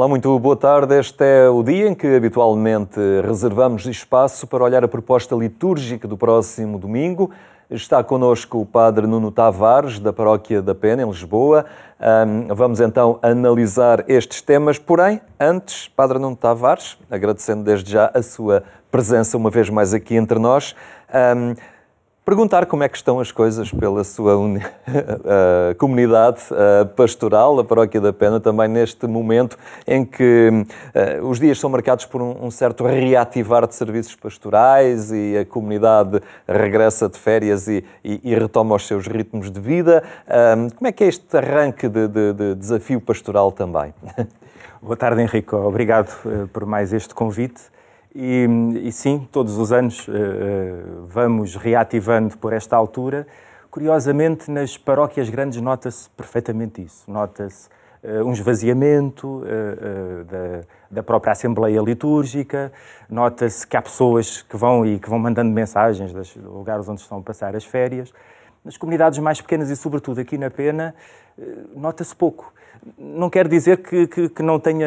Olá, muito boa tarde. Este é o dia em que habitualmente reservamos espaço para olhar a proposta litúrgica do próximo domingo. Está connosco o Padre Nuno Tavares, da Paróquia da Pena, em Lisboa. Vamos então analisar estes temas, porém, antes, Padre Nuno Tavares, agradecendo desde já a sua presença uma vez mais aqui entre nós, perguntar como é que estão as coisas pela sua comunidade pastoral, a Paróquia da Pena, também neste momento em que os dias são marcados por um certo reativar de serviços pastorais e a comunidade regressa de férias e retoma os seus ritmos de vida. Como é que é este arranque de desafio pastoral também? Boa tarde, Henrique. Obrigado por mais este convite. E sim, todos os anos vamos reativando por esta altura. Curiosamente, nas paróquias grandes nota-se perfeitamente isso. Nota-se um esvaziamento da própria Assembleia Litúrgica, nota-se que há pessoas que vão mandando mensagens dos lugares onde estão a passar as férias. Nas comunidades mais pequenas e, sobretudo, aqui na Pena, nota-se pouco. Não quer dizer que não tenha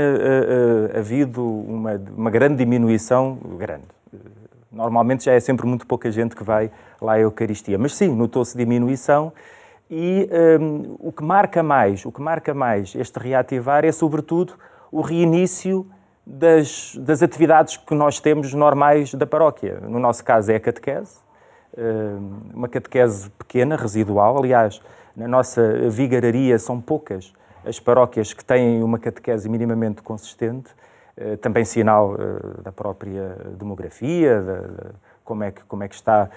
havido uma grande diminuição, grande. Normalmente já é sempre muito pouca gente que vai lá à Eucaristia. Mas sim, notou-se diminuição e o que marca mais este reativar é, sobretudo, o reinício das atividades que nós temos normais da paróquia. No nosso caso é a catequese, uma catequese pequena, residual. Aliás, na nossa vigararia são poucas as paróquias que têm uma catequese minimamente consistente, também sinal da própria demografia, como é que está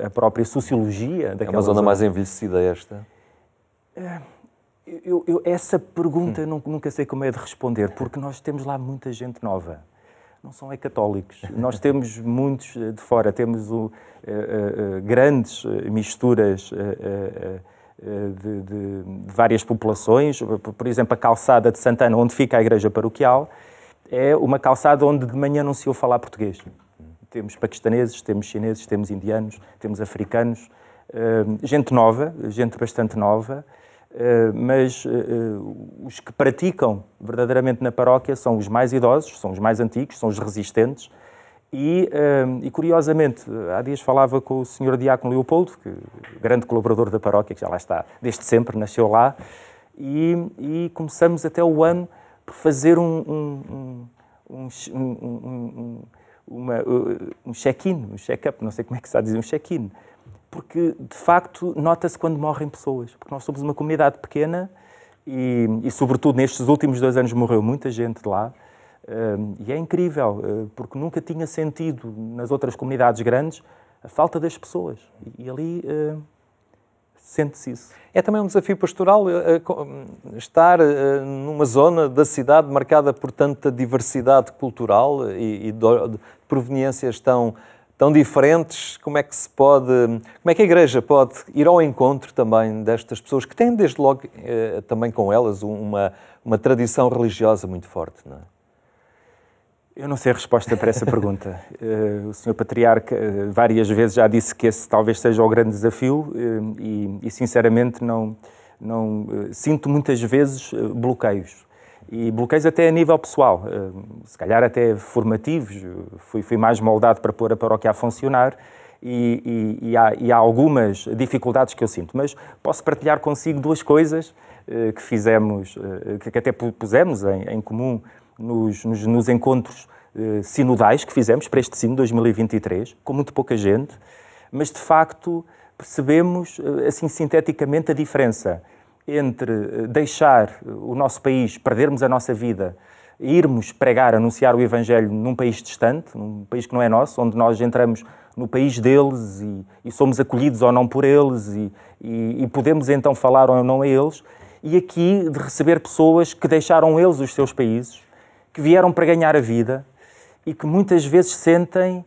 a própria sociologia daquela zona. É uma zona mais envelhecida esta? Essa pergunta nunca sei como é de responder, porque nós temos lá muita gente nova. Não são católicos. Nós temos muitos de fora, temos grandes misturas de várias populações. Por exemplo, a calçada de Santana, onde fica a igreja paroquial, é uma calçada onde de manhã não se ouve falar português. Temos paquistaneses, temos chineses, temos indianos, temos africanos, gente nova, gente bastante nova, mas os que praticam verdadeiramente na paróquia são os mais idosos, são os mais antigos, são os resistentes. E curiosamente, há dias falava com o Sr. Diácono Leopoldo, grande colaborador da paróquia, que já lá está desde sempre, nasceu lá, e começamos até o ano por fazer um check-in, um check-up, não sei como é que se está a dizer, um check-in, porque de facto nota-se quando morrem pessoas, porque nós somos uma comunidade pequena e sobretudo nestes últimos 2 anos morreu muita gente de lá. E é incrível, porque nunca tinha sentido nas outras comunidades grandes a falta das pessoas. E ali sente-se isso. É também um desafio pastoral estar numa zona da cidade marcada por tanta diversidade cultural e de proveniências tão diferentes. Como é que a Igreja pode ir ao encontro também destas pessoas que têm desde logo também com elas uma tradição religiosa muito forte, não é? Eu não sei a resposta para essa pergunta. O Sr. Patriarca várias vezes já disse que esse talvez seja o grande desafio e sinceramente não sinto muitas vezes bloqueios. E bloqueios até a nível pessoal, se calhar até formativos. Fui mais moldado para pôr a paróquia a funcionar e há algumas dificuldades que eu sinto. Mas posso partilhar consigo 2 coisas que fizemos, que até pusemos em comum nos encontros sinodais que fizemos para este sino 2023, com muito pouca gente, mas de facto percebemos, assim sinteticamente, a diferença entre deixar o nosso país, perdermos a nossa vida, irmos pregar, anunciar o Evangelho num país distante, num país que não é nosso, onde nós entramos no país deles e somos acolhidos ou não por eles e podemos então falar ou não a eles, e aqui de receber pessoas que deixaram eles os seus países, que vieram para ganhar a vida e que muitas vezes sentem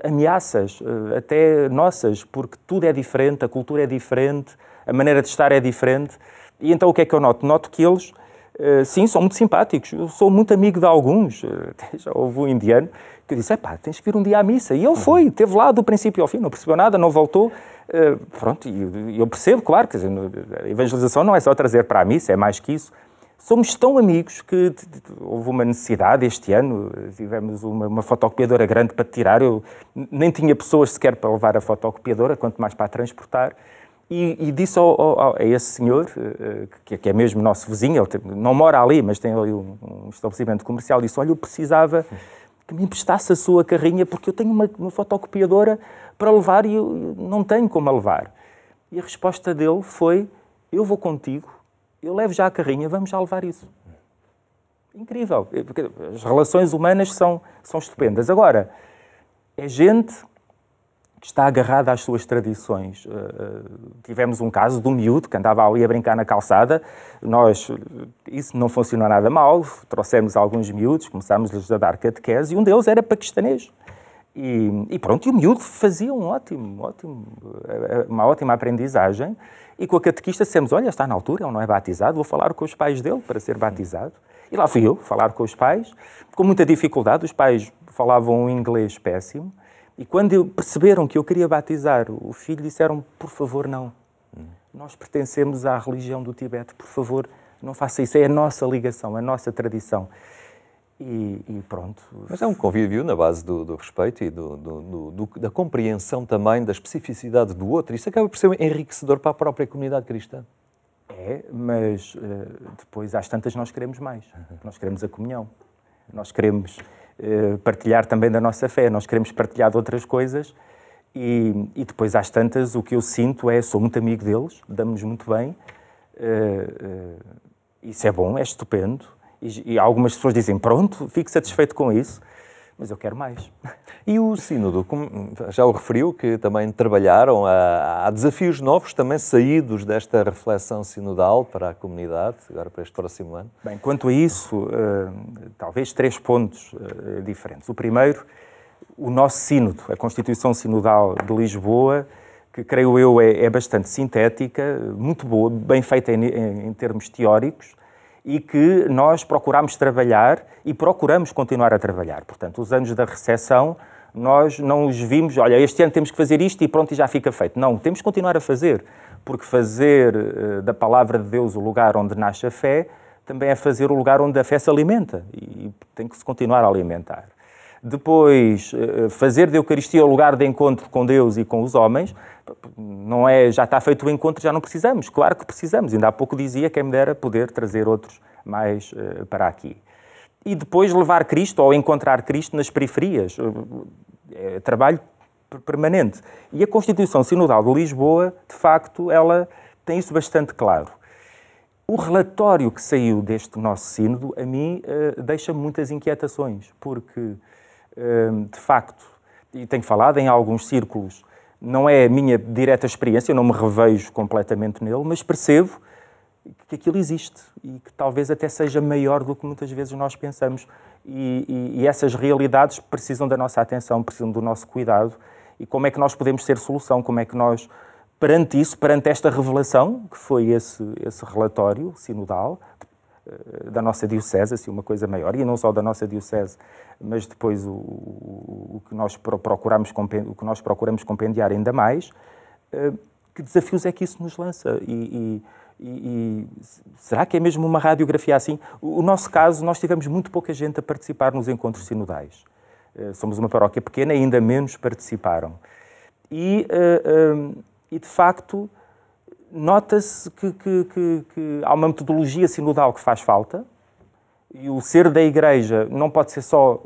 ameaças, até nossas, porque tudo é diferente, a cultura é diferente, a maneira de estar é diferente. E então o que é que eu noto? Noto que eles, sim, são muito simpáticos. Eu sou muito amigo de alguns. Já houve um indiano que eu disse, tens que vir um dia à missa. E ele foi, esteve lá do princípio ao fim, não percebeu nada, não voltou. Pronto, e eu percebo, claro, quer dizer, a evangelização não é só trazer para a missa, é mais que isso. Somos tão amigos que houve uma necessidade este ano, tivemos uma fotocopiadora grande para tirar, eu nem tinha pessoas sequer para levar a fotocopiadora, quanto mais para a transportar, e disse a esse senhor, que é mesmo nosso vizinho, ele não mora ali, mas tem ali um estabelecimento comercial, disse, olha, eu precisava que me emprestasse a sua carrinha, porque eu tenho uma fotocopiadora para levar e eu não tenho como a levar. E a resposta dele foi, eu vou contigo, eu levo já a carrinha, vamos já levar isso. Incrível. As relações humanas são estupendas. Agora, é gente que está agarrada às suas tradições. Tivemos um caso de um miúdo que andava ali a brincar na calçada. Isso não funcionou nada mal. Trouxemos alguns miúdos, começámos-lhes a dar catequese e um deles era paquistanês. E pronto, e o miúdo fazia uma ótima aprendizagem. E com a catequista dissemos, olha, está na altura, ele não é batizado, vou falar com os pais dele para ser batizado. E lá fui eu, falar com os pais, com muita dificuldade, os pais falavam um inglês péssimo, e quando perceberam que eu queria batizar o filho, disseram, por favor, não. Nós pertencemos à religião do Tibete, por favor, não faça isso, é a nossa ligação, a nossa tradição. E pronto. Mas é um convívio na base do respeito e da compreensão também da especificidade do outro. Isso acaba por ser enriquecedor para a própria comunidade cristã. É, mas depois às tantas nós queremos mais. Nós queremos a comunhão. Nós queremos partilhar também da nossa fé. Nós queremos partilhar de outras coisas. E depois às tantas o que eu sinto é, sou muito amigo deles, damos-nos muito bem. Isso é bom, é estupendo. E algumas pessoas dizem, pronto, fico satisfeito com isso, mas eu quero mais. E o Sínodo, como já o referiu, que também trabalharam, há desafios novos também saídos desta reflexão sinodal para a comunidade, agora para este próximo ano? Bem, quanto a isso, talvez 3 pontos diferentes. O primeiro, o nosso Sínodo, a Constituição Sinodal de Lisboa, que creio eu é bastante sintética, muito boa, bem feita em termos teóricos, e que nós procuramos trabalhar e procuramos continuar a trabalhar. Portanto, os anos da recessão, nós não os vimos, olha, este ano temos que fazer isto e pronto, e já fica feito. Não, temos que continuar a fazer, porque fazer da palavra de Deus o lugar onde nasce a fé, também é fazer o lugar onde a fé se alimenta, e tem que se continuar a alimentar. Depois, fazer da Eucaristia o lugar de encontro com Deus e com os homens, não é, já está feito o encontro, já não precisamos. Claro que precisamos. Ainda há pouco dizia quem me dera poder trazer outros mais para aqui. E depois levar Cristo ou encontrar Cristo nas periferias. É trabalho permanente. E a Constituição Sinodal de Lisboa, de facto, ela tem isso bastante claro. O relatório que saiu deste nosso sínodo, a mim, deixa-me muitas inquietações, porque, de facto, e tenho falado em alguns círculos, não é a minha direta experiência, eu não me revejo completamente nele, mas percebo que aquilo existe e que talvez até seja maior do que muitas vezes nós pensamos. E essas realidades precisam da nossa atenção, precisam do nosso cuidado. E como é que nós podemos ser solução? Como é que nós, perante isso, perante esta revelação, que foi esse relatório sinodal da nossa diocese, assim, uma coisa maior, e não só da nossa diocese, mas depois o que nós procuramos compendiar ainda mais, que desafios é que isso nos lança? E será que é mesmo uma radiografia assim? O nosso caso, nós tivemos muito pouca gente a participar nos encontros sinodais. Somos uma paróquia pequena e ainda menos participaram. E de facto, nota-se que há uma metodologia sinodal que faz falta, e o ser da Igreja não pode ser só,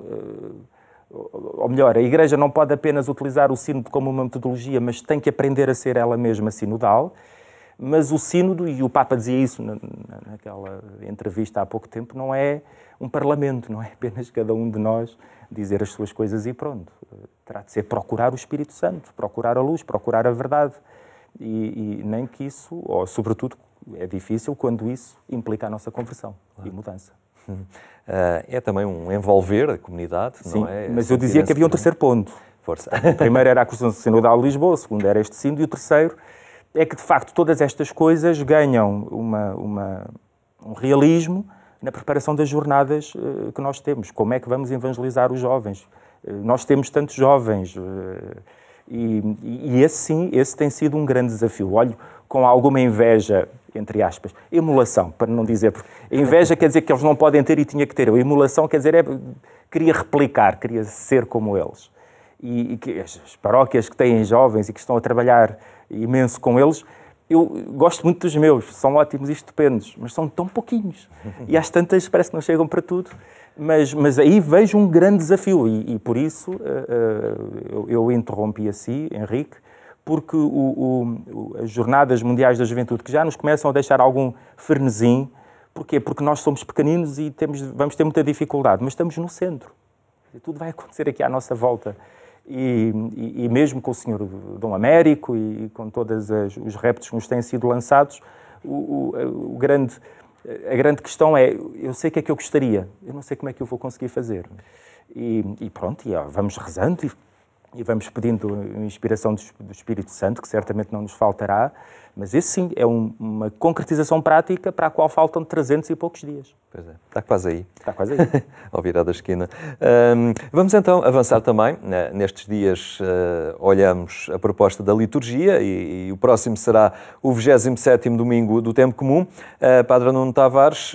ou melhor, a Igreja não pode apenas utilizar o sínodo como uma metodologia, mas tem que aprender a ser ela mesma sinodal. Mas o sínodo, e o Papa dizia isso naquela entrevista há pouco tempo, não é um parlamento, não é apenas cada um de nós dizer as suas coisas e pronto. Terá de ser procurar o Espírito Santo, procurar a luz, procurar a verdade. E nem que isso, ou sobretudo, é difícil quando isso implica a nossa conversão e mudança. É também um envolver a comunidade, sim, não é? Mas eu dizia que havia um terceiro ponto. Força. O primeiro era a Constituição Sinodal de Lisboa, o segundo era este sínodo, e o terceiro é que, de facto, todas estas coisas ganham um realismo na preparação das jornadas que nós temos. Como é que vamos evangelizar os jovens? Nós temos tantos jovens e esse, sim, esse tem sido um grande desafio. Olho com alguma inveja entre aspas. Emulação, para não dizer... Porque a inveja quer dizer que eles não podem ter e tinha que ter. A emulação quer dizer, queria replicar, queria ser como eles. E que as paróquias que têm jovens e que estão a trabalhar imenso com eles, eu gosto muito dos meus, são ótimos e estupendos, mas são tão pouquinhos. E às tantas parece que não chegam para tudo. Mas aí vejo um grande desafio e por isso eu interrompi assim, Henrique, porque as Jornadas Mundiais da Juventude, que já nos começam a deixar algum frenesim, porquê? Porque nós somos pequeninos e vamos ter muita dificuldade, mas estamos no centro. Tudo vai acontecer aqui à nossa volta. E mesmo com o Sr. Dom Américo e com todos os reptos que nos têm sido lançados, a grande questão é, eu sei o que é que eu gostaria, eu não sei como é que eu vou conseguir fazer. E pronto, vamos rezando e vamos pedindo a inspiração do Espírito Santo, que certamente não nos faltará, mas esse sim é uma concretização prática para a qual faltam 300 e poucos dias. Pois é, está quase aí. Está quase aí. Ao virar da esquina. Vamos então avançar também. Nestes dias olhamos a proposta da liturgia e o próximo será o 27º domingo do Tempo Comum. Padre Nuno Tavares,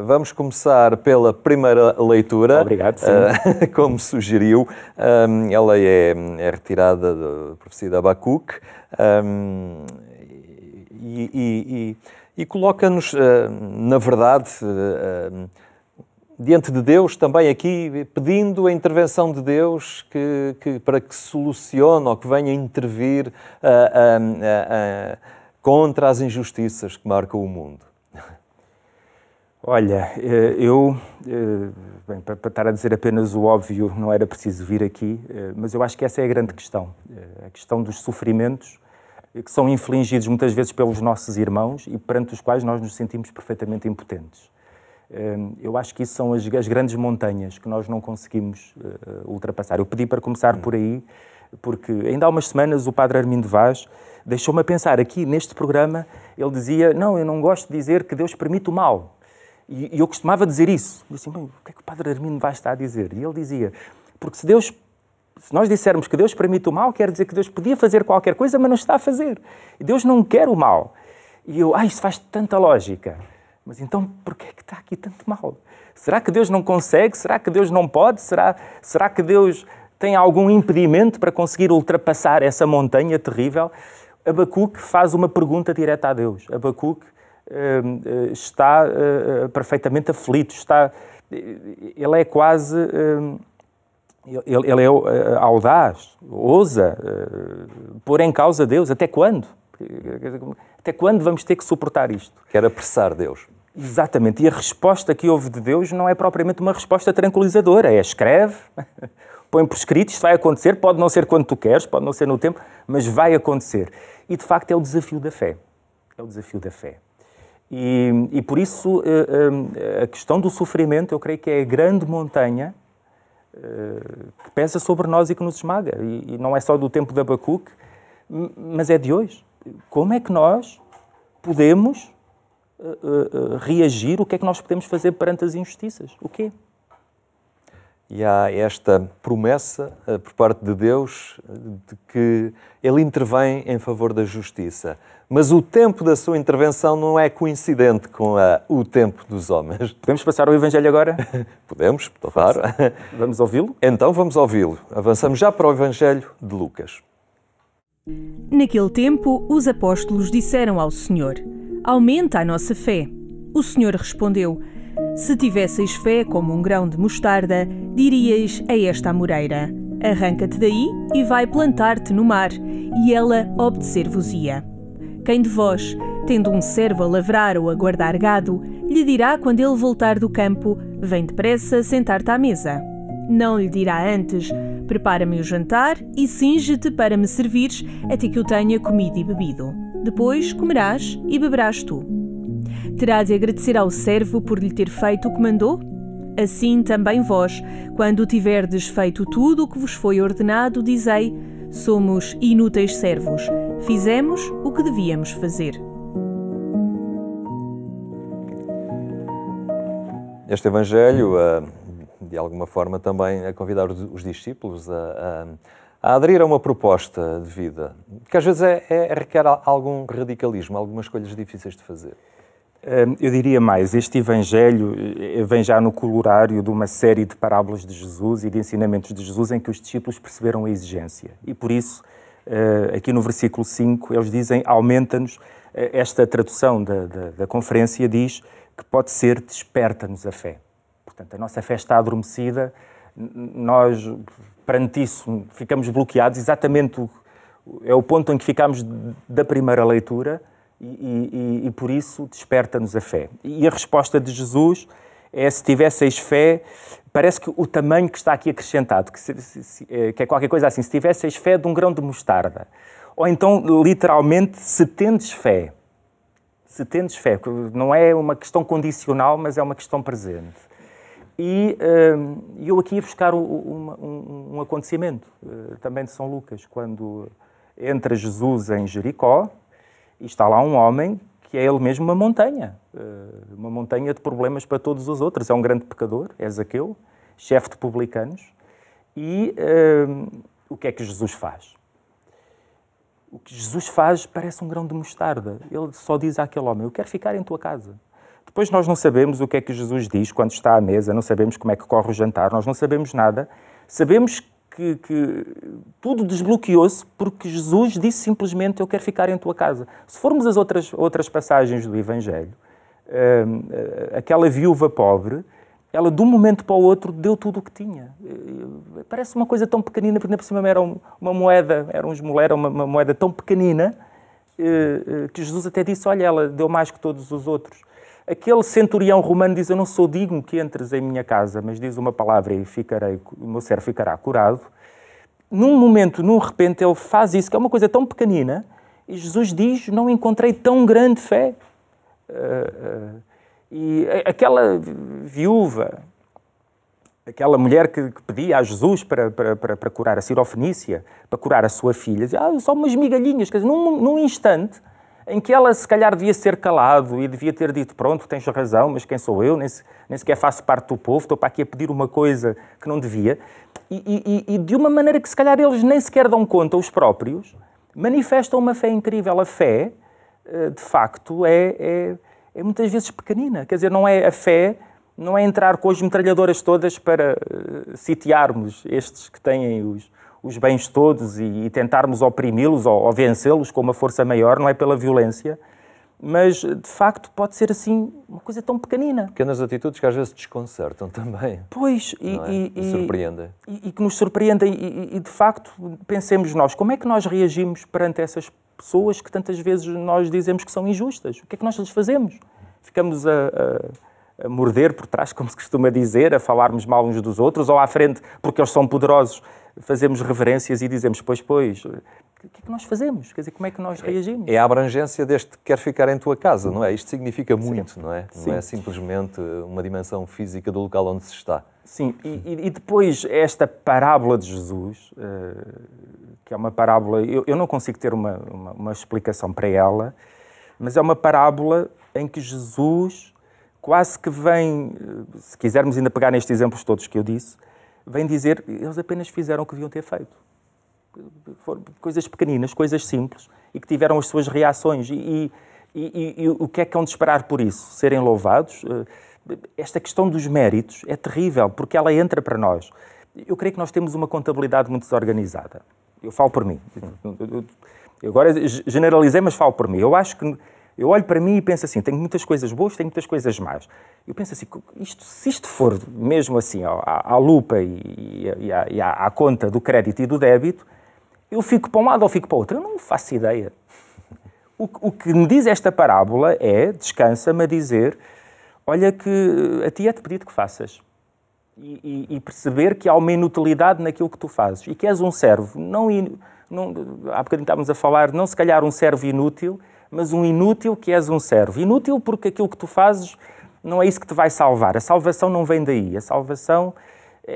vamos começar pela primeira leitura. Obrigado, sim. Como sugeriu, ela é retirada da profecia de Abacuque. E coloca-nos, na verdade, diante de Deus, também aqui, pedindo a intervenção de Deus para que solucione ou que venha intervir contra as injustiças que marcam o mundo. Olha, bem, para estar a dizer apenas o óbvio, não era preciso vir aqui, mas eu acho que essa é a grande questão. A questão dos sofrimentos que são infligidos muitas vezes pelos nossos irmãos e perante os quais nós nos sentimos perfeitamente impotentes. Eu acho que isso são as grandes montanhas que nós não conseguimos ultrapassar. Eu pedi para começar por aí, porque ainda há umas semanas o Padre Armindo Vaz deixou-me a pensar aqui neste programa, ele dizia, não, eu não gosto de dizer que Deus permite o mal. E eu costumava dizer isso. Eu disse, bem, o que é que o Padre Armindo Vaz está a dizer? E ele dizia, porque se nós dissermos que Deus permite o mal, quer dizer que Deus podia fazer qualquer coisa, mas não está a fazer. E Deus não quer o mal. E eu, isso faz tanta lógica. Mas então, porquê é que está aqui tanto mal? Será que Deus não consegue? Será que Deus não pode? Será que Deus tem algum impedimento para conseguir ultrapassar essa montanha terrível? Abacuque faz uma pergunta direta a Deus. Abacuque está perfeitamente aflito. Ele é quase... Ele é audaz, ousa pôr em causa Deus. Até quando? Até quando vamos ter que suportar isto? Quer apressar Deus. Exatamente. E a resposta que houve de Deus não é propriamente uma resposta tranquilizadora. É escreve, põe por escrito, isto vai acontecer, pode não ser quando tu queres, pode não ser no tempo, mas vai acontecer. E de facto é o desafio da fé. É o desafio da fé. E por isso a questão do sofrimento eu creio que é a grande montanha que pesa sobre nós e que nos esmaga. E não é só do tempo de Abacuque, mas é de hoje. Como é que nós podemos reagir? O que é que nós podemos fazer perante as injustiças? O quê? E há esta promessa por parte de Deus de que Ele intervém em favor da justiça. Mas o tempo da sua intervenção não é coincidente com o tempo dos homens. Podemos passar ao Evangelho agora? Podemos, claro. Vamos ouvi-lo? Então vamos ouvi-lo. Avançamos já para o Evangelho de Lucas. Naquele tempo, os apóstolos disseram ao Senhor: aumenta a nossa fé. O Senhor respondeu: se tivesseis fé como um grão de mostarda, dirias a esta amoreira: arranca-te daí e vai plantar-te no mar, e ela obedecer-vos-ia. Quem de vós, tendo um servo a lavrar ou a guardar gado, lhe dirá quando ele voltar do campo: vem depressa sentar-te à mesa? Não lhe dirá antes: prepara-me o jantar e cinge-te para me servires até que eu tenha comido e bebido. Depois comerás e beberás tu. Terá de agradecer ao servo por lhe ter feito o que mandou? Assim também vós, quando tiverdes feito tudo o que vos foi ordenado, dizei: somos inúteis servos, fizemos o que devíamos fazer. Este Evangelho, de alguma forma, também a convidar os discípulos a a aderir a uma proposta de vida, que às vezes requer algum radicalismo, algumas escolhas difíceis de fazer. Eu diria mais, este Evangelho vem já no colorário de uma série de parábolas de Jesus e de ensinamentos de Jesus em que os discípulos perceberam a exigência. E por isso, aqui no versículo 5, eles dizem, aumenta-nos, esta tradução da conferência diz que pode ser desperta-nos a fé. Portanto, a nossa fé está adormecida, nós, perante isso, ficamos bloqueados, exatamente é o ponto em que ficamos da primeira leitura, e por isso desperta-nos a fé. E a resposta de Jesus é: se tivesseis fé, parece que o tamanho que está aqui acrescentado, que é qualquer coisa assim, se tivesseis fé de um grão de mostarda, ou então, literalmente, se tendes fé. Se tendes fé, não é uma questão condicional, mas é uma questão presente. E eu aqui ia buscar um acontecimento, também de São Lucas, quando entra Jesus em Jericó, e está lá um homem que é ele mesmo uma montanha de problemas para todos os outros. É um grande pecador, é Zaqueu, chefe de publicanos. E o que é que Jesus faz? O que Jesus faz parece um grão de mostarda. Ele só diz àquele homem: eu quero ficar em tua casa. Depois nós não sabemos o que é que Jesus diz quando está à mesa, não sabemos como é que corre o jantar, nós não sabemos nada. Sabemos que tudo desbloqueou-se porque Jesus disse simplesmente: eu quero ficar em tua casa. Se formos às outras passagens do Evangelho, aquela viúva pobre, ela de um momento para o outro deu tudo o que tinha. Parece uma coisa tão pequenina, porque ainda por cima era uma moeda, era um esmoleiro, uma moeda tão pequenina, que Jesus até disse: olha, ela deu mais que todos os outros. Aquele centurião romano diz: eu não sou digno que entres em minha casa, mas diz uma palavra e o meu servo ficará curado. Num momento, num repente, ele faz isso, que é uma coisa tão pequenina, e Jesus diz: não encontrei tão grande fé. E aquela viúva, aquela mulher que pedia a Jesus para curar a Sirofenícia, para curar a sua filha, dizia: só umas migalhinhas. Quer dizer, num instante em que ela se calhar devia ser calado e devia ter dito: pronto, tens razão, mas quem sou eu? Nem sequer faço parte do povo, estou para aqui a pedir uma coisa que não devia. E de uma maneira que se calhar eles nem sequer dão conta, os próprios, manifestam uma fé incrível. A fé, de facto, é muitas vezes pequenina. Quer dizer, não é a fé, não é entrar com as metralhadoras todas para sitiarmos estes que têm os bens todos e tentarmos oprimi-los ou vencê-los com uma força maior, não é pela violência, mas de facto pode ser assim uma coisa tão pequenina. Pequenas atitudes que às vezes desconcertam também. Pois, e surpreendem. E que nos surpreendem e de facto pensemos nós, como é que nós reagimos perante essas pessoas que tantas vezes nós dizemos que são injustas? O que é que nós lhes fazemos? Ficamos a morder por trás, como se costuma dizer, a falarmos mal uns dos outros, ou à frente, porque eles são poderosos, fazemos reverências e dizemos: pois, o que é que nós fazemos? Quer dizer, como é que nós reagimos? É a abrangência deste quer ficar em tua casa, não é? Isto significa muito, sim, não é? Sim. Não é simplesmente uma dimensão física do local onde se está. Sim, e depois esta parábola de Jesus, que é uma parábola, eu não consigo ter uma explicação para ela, mas é uma parábola em que Jesus quase que vem, se quisermos ainda pegar nestes exemplos todos que eu disse, vem dizer: eles apenas fizeram o que deviam ter feito. Foram coisas pequeninas, coisas simples, e que tiveram as suas reações. E o que é que hão de esperar por isso? Serem louvados? Esta questão dos méritos é terrível, porque ela entra para nós. Eu creio que nós temos uma contabilidade muito desorganizada. Eu falo por mim. Eu agora generalizei, mas falo por mim. Eu acho que eu olho para mim e penso assim: tenho muitas coisas boas, tenho muitas coisas más. Eu penso assim: se isto for mesmo assim à lupa e à conta do crédito e do débito, eu fico para um lado ou fico para o outro. Eu não faço ideia. O que me diz esta parábola descansa-me a dizer: olha que a ti é-te pedido que faças. E perceber que há uma inutilidade naquilo que tu fazes. E que és um servo. Há bocadinho estávamos a falar, não se calhar um servo inútil, mas um inútil que és um servo. Inútil porque aquilo que tu fazes não é isso que te vai salvar. A salvação não vem daí. A salvação,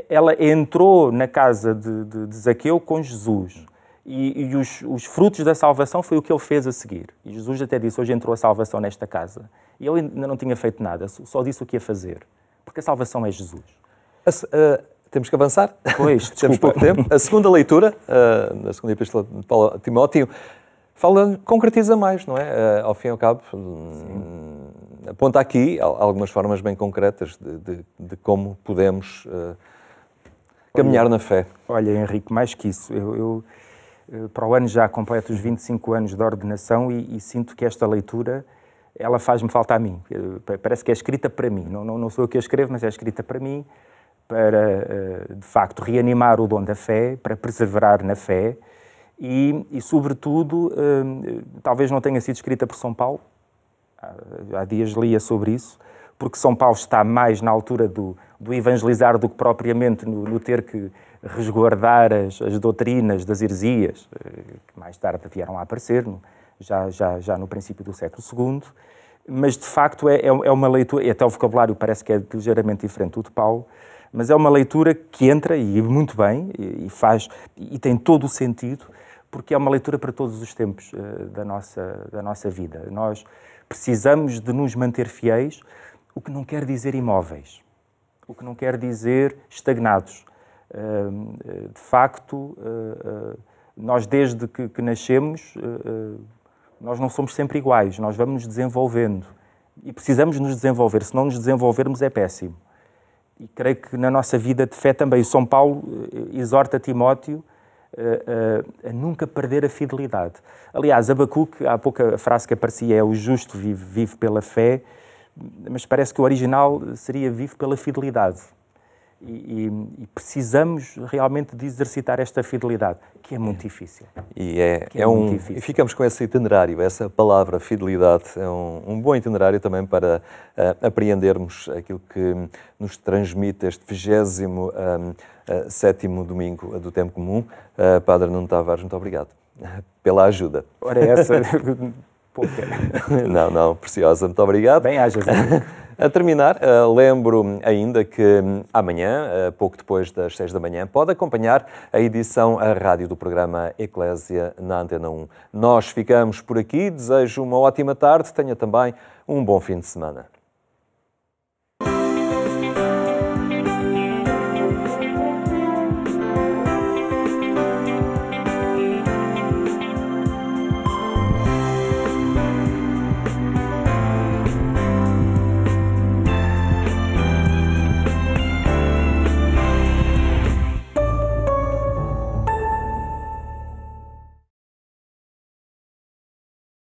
ela entrou na casa de Zaqueu com Jesus. E os frutos da salvação foi o que ele fez a seguir. E Jesus até disse: hoje entrou a salvação nesta casa. E ele ainda não tinha feito nada, só disse o que ia fazer. Porque a salvação é Jesus. Temos que avançar. Pois, temos pouco tempo. A segunda leitura, na segunda epístola de Paulo a Timóteo, concretiza mais, não é? Ao fim e ao cabo, aponta aqui algumas formas bem concretas de como podemos caminhar na fé. Olha, Henrique, mais que isso, eu para o ano já completo os 25 anos de ordenação e sinto que esta leitura, ela faz-me falta a mim. Parece que é escrita para mim. Não sou eu que a escrevo, mas é escrita para mim, para, de facto, reanimar o dom da fé, para perseverar na fé e sobretudo, talvez não tenha sido escrita por São Paulo, há dias lia sobre isso, porque São Paulo está mais na altura do evangelizar do que propriamente no ter que resguardar as doutrinas das heresias, que mais tarde vieram a aparecer, já no princípio do século II, mas de facto é uma leitura, e até o vocabulário parece que é ligeiramente diferente do de Paulo, mas é uma leitura que entra, e muito bem, e tem todo o sentido, porque é uma leitura para todos os tempos da nossa vida. Nós precisamos de nos manter fiéis, o que não quer dizer imóveis, o que não quer dizer estagnados. De facto, nós desde que nascemos, nós não somos sempre iguais, nós vamos nos desenvolvendo e precisamos nos desenvolver. Se não nos desenvolvermos é péssimo. E creio que na nossa vida de fé também, o São Paulo exorta Timóteo a nunca perder a fidelidade. Aliás, Abacuque, há pouco a frase que aparecia é o justo vive pela fé, mas parece que o original seria vive pela fidelidade. E precisamos realmente de exercitar esta fidelidade, que é muito difícil. E ficamos com esse itinerário, essa palavra fidelidade, é um bom itinerário também para apreendermos aquilo que nos transmite este 27º domingo do Tempo Comum. Padre Nuno Tavares, muito obrigado pela ajuda. Ora, essa... Não, preciosa, muito obrigado. Bem, haja. A terminar, lembro ainda que amanhã, pouco depois das 6 da manhã, pode acompanhar a edição à rádio do programa Eclésia na Antena 1. Nós ficamos por aqui, desejo uma ótima tarde, tenha também um bom fim de semana.